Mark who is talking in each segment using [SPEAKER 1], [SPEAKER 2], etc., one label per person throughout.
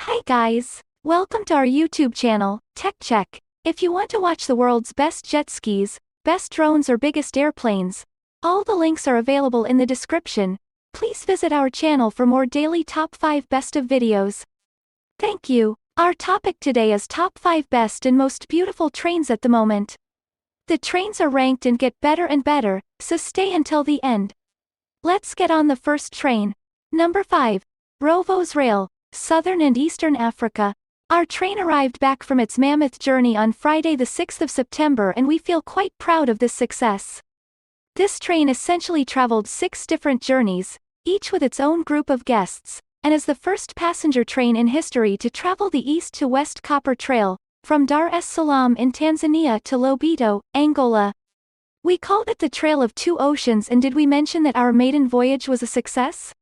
[SPEAKER 1] Hi guys! Welcome to our YouTube channel, Tech Check. If you want to watch the world's best jet skis, best drones or biggest airplanes, all the links are available in the description. Please visit our channel for more daily top 5 best of videos. Thank you. Our topic today is top 5 best and most beautiful trains at the moment. The trains are ranked and get better and better, so stay until the end. Let's get on the first train. Number 5. Rovos Rail, Southern and Eastern Africa. Our train arrived back from its mammoth journey on Friday the 6th of September and we feel quite proud of this success. This train essentially traveled 6 different journeys, each with its own group of guests, and is the first passenger train in history to travel the east to west Copper Trail, from Dar es Salaam in Tanzania to Lobito, Angola. We called it the Trail of Two Oceans, and did we mention that our maiden voyage was a success?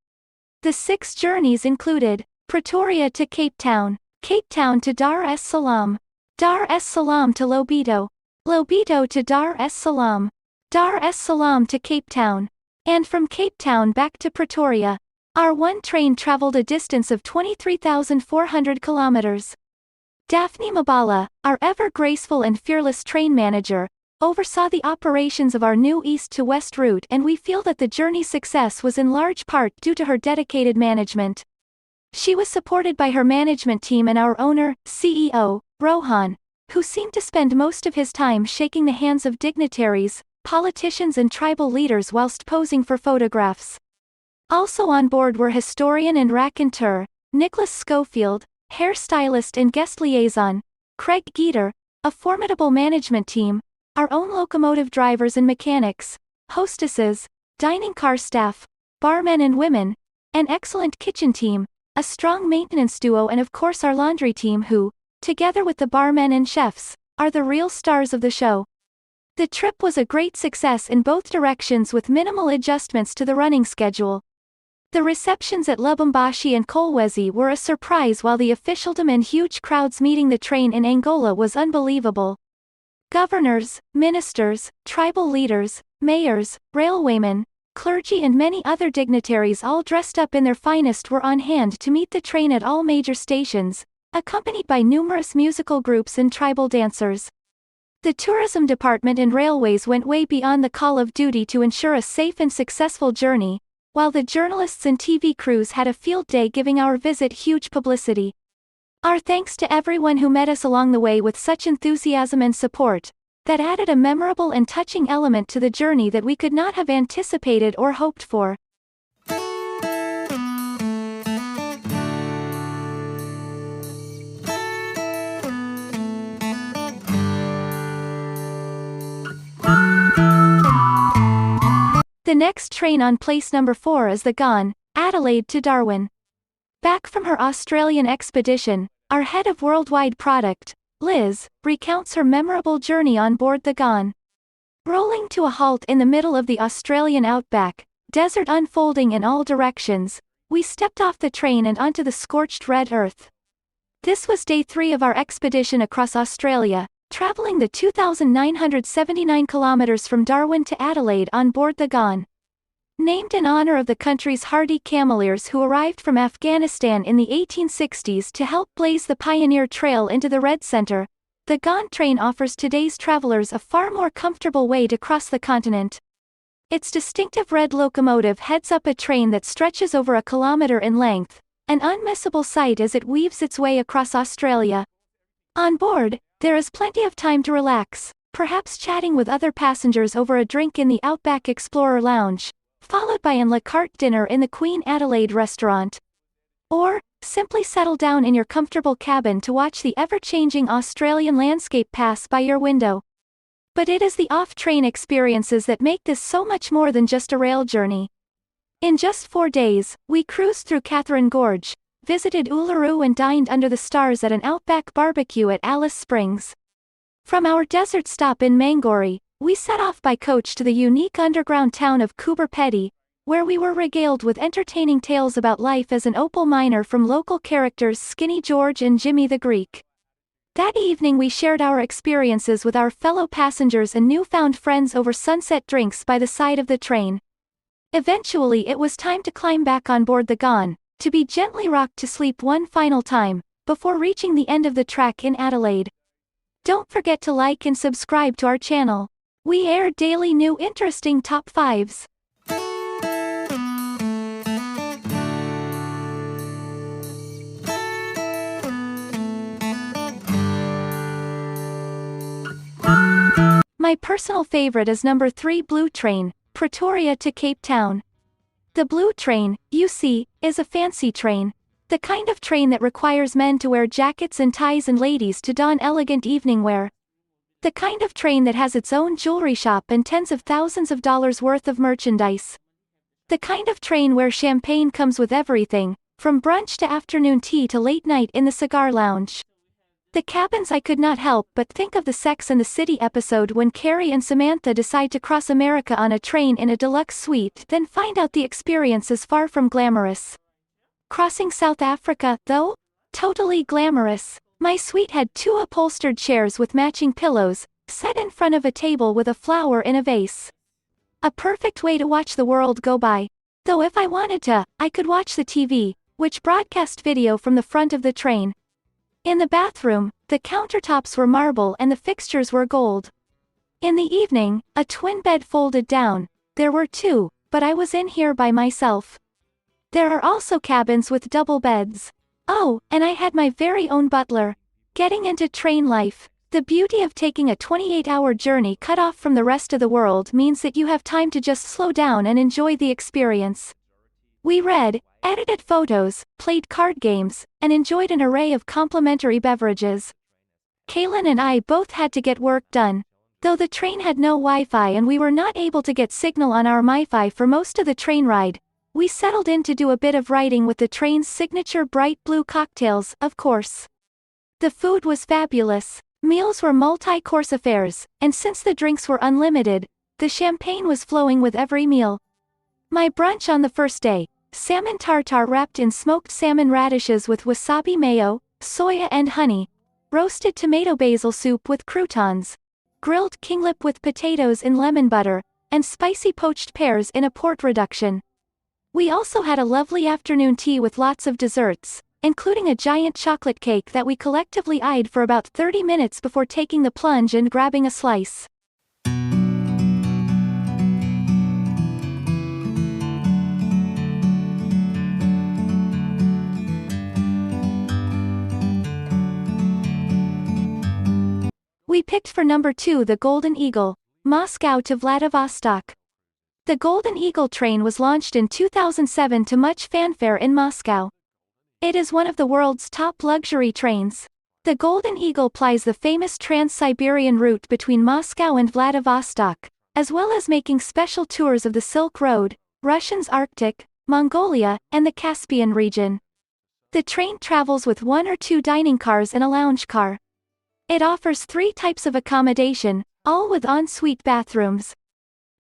[SPEAKER 1] The 6 journeys included Pretoria to Cape Town to Dar es Salaam to Lobito, Lobito to Dar es Salaam to Cape Town, and from Cape Town back to Pretoria. Our one train traveled a distance of 23,400 kilometers. Daphne Mabala, our ever-graceful and fearless train manager, oversaw the operations of our new east to west route, and we feel that the journey's success was in large part due to her dedicated management. She was supported by her management team and our owner, CEO, Rohan, who seemed to spend most of his time shaking the hands of dignitaries, politicians and tribal leaders whilst posing for photographs. Also on board were historian and raconteur, Nicholas Schofield, hairstylist and guest liaison, Craig Geeter, a formidable management team, our own locomotive drivers and mechanics, hostesses, dining car staff, barmen and women, an excellent kitchen team, a strong maintenance duo, and of course our laundry team who, together with the barmen and chefs, are the real stars of the show. The trip was a great success in both directions with minimal adjustments to the running schedule. The receptions at Lubumbashi and Kolwezi were a surprise, while the officialdom and huge crowds meeting the train in Angola was unbelievable. Governors, ministers, tribal leaders, mayors, railwaymen, clergy and many other dignitaries all dressed up in their finest were on hand to meet the train at all major stations, accompanied by numerous musical groups and tribal dancers. The tourism department and railways went way beyond the call of duty to ensure a safe and successful journey, while the journalists and TV crews had a field day giving our visit huge publicity. Our thanks to everyone who met us along the way with such enthusiasm and support, that added a memorable and touching element to the journey that we could not have anticipated or hoped for. The next train on place number 4 is the Ghan, Adelaide to Darwin. Back from her Australian expedition, our head of worldwide product, Liz, recounts her memorable journey on board the Ghan. Rolling to a halt in the middle of the Australian outback, desert unfolding in all directions, we stepped off the train and onto the scorched red earth. This was day 3 of our expedition across Australia, traveling the 2,979 kilometers from Darwin to Adelaide on board the Ghan. Named in honor of the country's hardy cameleers who arrived from Afghanistan in the 1860s to help blaze the pioneer trail into the Red Centre, the Ghan train offers today's travelers a far more comfortable way to cross the continent. Its distinctive red locomotive heads up a train that stretches over a kilometre in length, an unmissable sight as it weaves its way across Australia. On board, there is plenty of time to relax, perhaps chatting with other passengers over a drink in the Outback Explorer Lounge, followed by an la carte dinner in the Queen Adelaide restaurant. Or, simply settle down in your comfortable cabin to watch the ever-changing Australian landscape pass by your window. But it is the off-train experiences that make this so much more than just a rail journey. In just 4 days, we cruised through Catherine Gorge, visited Uluru and dined under the stars at an Outback barbecue at Alice Springs. From our desert stop in Mangori, we set off by coach to the unique underground town of Coober Pedy, where we were regaled with entertaining tales about life as an opal miner from local characters Skinny George and Jimmy the Greek. That evening we shared our experiences with our fellow passengers and newfound friends over sunset drinks by the side of the train. Eventually it was time to climb back on board the Ghan, to be gently rocked to sleep one final time, before reaching the end of the track in Adelaide. Don't forget to like and subscribe to our channel. We air daily new interesting top 5s. My personal favorite is number 3 Blue Train, Pretoria to Cape Town. The Blue Train, you see, is a fancy train. The kind of train that requires men to wear jackets and ties and ladies to don elegant evening wear. The kind of train that has its own jewelry shop and tens of thousands of dollars worth of merchandise. The kind of train where champagne comes with everything, from brunch to afternoon tea to late night in the cigar lounge. The cabins. I could not help but think of the Sex and the City episode when Carrie and Samantha decide to cross America on a train in a deluxe suite, then find out the experience is far from glamorous. Crossing South Africa, though? Totally glamorous. My suite had 2 upholstered chairs with matching pillows, set in front of a table with a flower in a vase. A perfect way to watch the world go by. Though if I wanted to, I could watch the TV, which broadcast video from the front of the train. In the bathroom, the countertops were marble and the fixtures were gold. In the evening, a twin bed folded down. There were 2, but I was in here by myself. There are also cabins with double beds. Oh, and I had my very own butler. Getting into train life. The beauty of taking a 28-hour journey cut off from the rest of the world means that you have time to just slow down and enjoy the experience. We read, edited photos, played card games, and enjoyed an array of complimentary beverages. Kaylin and I both had to get work done. Though the train had no Wi-Fi and we were not able to get signal on our MiFi for most of the train ride, we settled in to do a bit of writing with the train's signature bright blue cocktails, of course. The food was fabulous. Meals were multi-course affairs, and since the drinks were unlimited, the champagne was flowing with every meal. My brunch on the first day, salmon tartare wrapped in smoked salmon radishes with wasabi mayo, soya and honey, roasted tomato basil soup with croutons, grilled kinglip with potatoes in lemon butter, and spicy poached pears in a port reduction. We also had a lovely afternoon tea with lots of desserts, including a giant chocolate cake that we collectively eyed for about 30 minutes before taking the plunge and grabbing a slice. We picked for number 2 the Golden Eagle, Moscow to Vladivostok. The Golden Eagle train was launched in 2007 to much fanfare in Moscow. It is one of the world's top luxury trains. The Golden Eagle plies the famous Trans-Siberian route between Moscow and Vladivostok, as well as making special tours of the Silk Road, Russia's Arctic, Mongolia, and the Caspian region. The train travels with 1 or 2 dining cars and a lounge car. It offers 3 types of accommodation, all with en-suite bathrooms.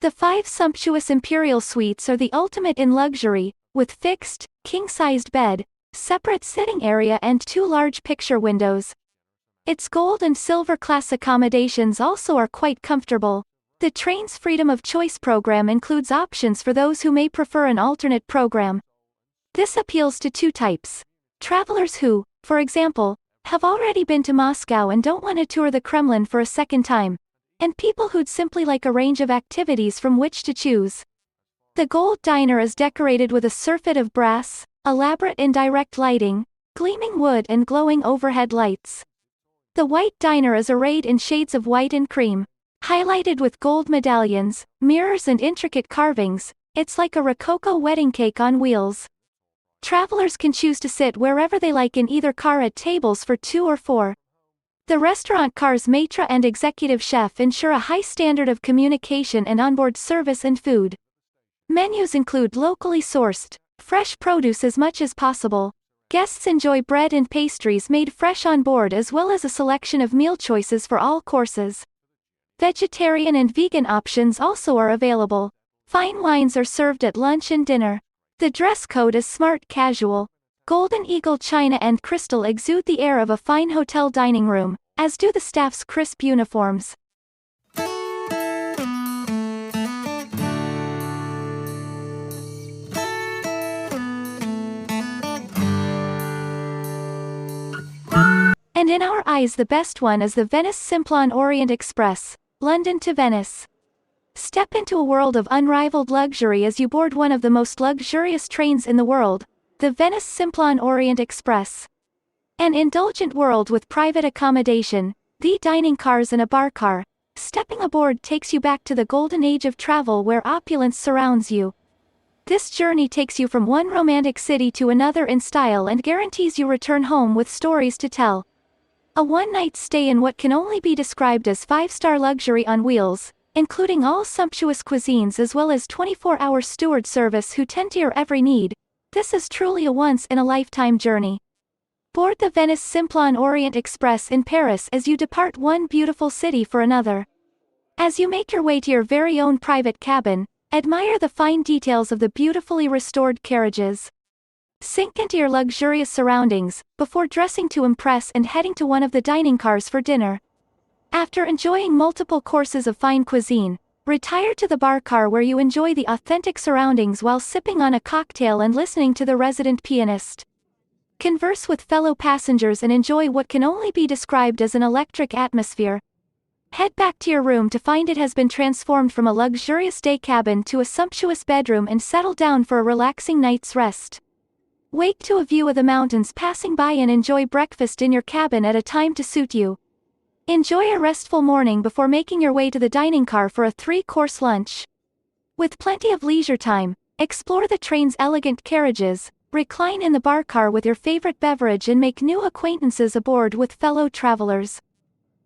[SPEAKER 1] The 5 sumptuous imperial suites are the ultimate in luxury, with fixed, king-sized bed, separate sitting area and 2 large picture windows. Its gold and silver class accommodations also are quite comfortable. The train's Freedom of Choice program includes options for those who may prefer an alternate program. This appeals to 2 types. Travelers who, for example, have already been to Moscow and don't want to tour the Kremlin for a second time, and people who'd simply like a range of activities from which to choose. The Gold Diner is decorated with a surfeit of brass, elaborate indirect lighting, gleaming wood and glowing overhead lights. The White Diner is arrayed in shades of white and cream, highlighted with gold medallions, mirrors and intricate carvings. It's like a Rococo wedding cake on wheels. Travelers can choose to sit wherever they like in either car at tables for 2 or 4. The restaurant car's maitre and executive chef ensure a high standard of communication and onboard service and food. Menus include locally sourced, fresh produce as much as possible. Guests enjoy bread and pastries made fresh on board as well as a selection of meal choices for all courses. Vegetarian and vegan options also are available. Fine wines are served at lunch and dinner. The dress code is smart casual. Golden Eagle china and crystal exude the air of a fine hotel dining room, as do the staff's crisp uniforms. And in our eyes the best one is the Venice Simplon-Orient-Express, London to Venice. Step into a world of unrivaled luxury as you board one of the most luxurious trains in the world, the Venice Simplon-Orient-Express. An indulgent world with private accommodation, the dining cars and a bar car. Stepping aboard takes you back to the golden age of travel where opulence surrounds you. This journey takes you from one romantic city to another in style and guarantees you return home with stories to tell. A one-night stay in what can only be described as 5-star luxury on wheels, including all sumptuous cuisines as well as 24-hour steward service who tend to your every need. This is truly a once-in-a-lifetime journey. Board the Venice Simplon-Orient-Express in Paris as you depart one beautiful city for another. As you make your way to your very own private cabin, admire the fine details of the beautifully restored carriages. Sink into your luxurious surroundings, before dressing to impress and heading to one of the dining cars for dinner. After enjoying multiple courses of fine cuisine, retire to the bar car where you enjoy the authentic surroundings while sipping on a cocktail and listening to the resident pianist. Converse with fellow passengers and enjoy what can only be described as an electric atmosphere. Head back to your room to find it has been transformed from a luxurious day cabin to a sumptuous bedroom and settle down for a relaxing night's rest. Wake to a view of the mountains passing by and enjoy breakfast in your cabin at a time to suit you. Enjoy a restful morning before making your way to the dining car for a 3-course lunch. With plenty of leisure time, explore the train's elegant carriages, recline in the bar car with your favorite beverage and make new acquaintances aboard with fellow travelers.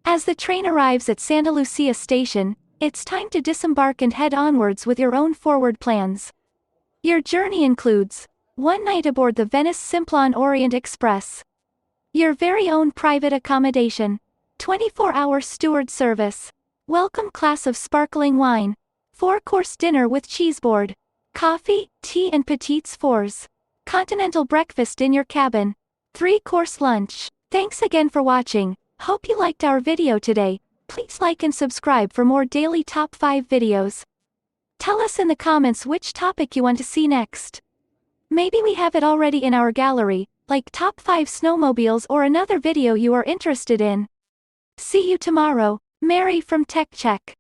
[SPEAKER 1] As the train arrives at Santa Lucia station, it's time to disembark and head onwards with your own forward plans. Your journey includes one night aboard the Venice Simplon-Orient-Express, your very own private accommodation, 24-hour steward service, welcome glass of sparkling wine, 4-course dinner with cheeseboard, coffee, tea and petites fours, continental breakfast in your cabin, 3-course lunch. Thanks again for watching. Hope you liked our video today. Please like and subscribe for more daily top 5 videos. Tell us in the comments which topic you want to see next. Maybe we have it already in our gallery, like top 5 snowmobiles or another video you are interested in. See you tomorrow. Mary from Tech Check.